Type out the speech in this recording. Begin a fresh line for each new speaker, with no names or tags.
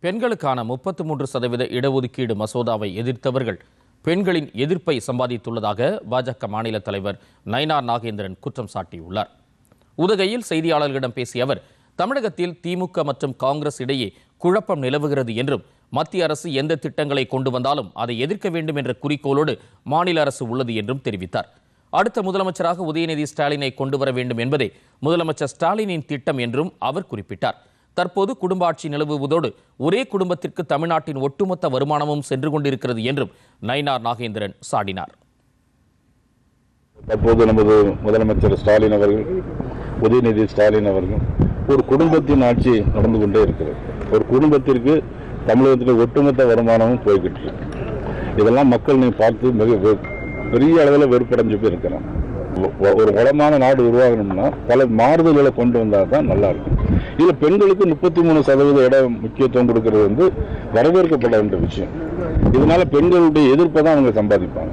பெண்களுக்கான 33% இடஒதுக்கீடு மசோதாவை எதிர்த்தவர்கள் பெண்களின் எதிர்ப்பை சம்பாதித்துள்ளதாக பாஜக மாநில தலைவர் நயினார் நாகேந்திரன் குற்றம் சாட்டியுள்ளார். உதகையில் செய்தியாளர்களிடம் பேசிய அவர், தமிழகத்தில் திமுக மற்றும் காங்கிரஸ் இடையே குழப்பம் நிலவுகிறது என்றும், மத்திய அரசு எந்த திட்டங்களை கொண்டு வந்தாலும் அதை எதிர்க்க வேண்டும் என்ற குறிக்கோளோடு மாநில அரசு உள்ளது என்றும் தெரிவித்தார். அடுத்த முதலமைச்சராக உதயநிதி ஸ்டாலினை கொண்டு வர வேண்டும் என்பதே முதலமைச்சர் ஸ்டாலினின் திட்டம் என்றும் அவர் குறிப்பிட்டார். தற்போது குடும்ப ஆட்சி நிலவுவதோடு ஒரே குடும்பத்திற்கு தமிழ்நாட்டின் ஒட்டுமொத்த வருமானமும் சென்று கொண்டிருக்கிறது என்றும் நயினார் நாகேந்திரன் சாடினார்.
தற்போது நமது முதலமைச்சர் ஸ்டாலின் அவர்கள், உதயநிதி ஸ்டாலின் அவர்கள் ஒரு குடும்பத்தின் ஆட்சி நடந்து கொண்டே இருக்கிறது. ஒரு குடும்பத்திற்கு தமிழகத்தில் ஒட்டுமொத்த வருமானமும் போய்கிட்டு இருக்கு. இதெல்லாம் மக்கள் நீ பார்த்து மிக பெரிய அளவில் வெறுப்படைஞ்சு போய் இருக்கிறான். ஒரு வளமான நாடு உருவாகணும்னா பல மாறுதல்களை கொண்டு வந்தால் தான் நல்லா இருக்கும். இதுல பெண்களுக்கு 33% இடம் முக்கியத்துவம் கொடுக்கிறது வரவேற்கப்பட வேண்டிய விஷயம். இதனால பெண்களுடைய எதிர்ப்பை தான் அவங்க சம்பாதிப்பாங்க.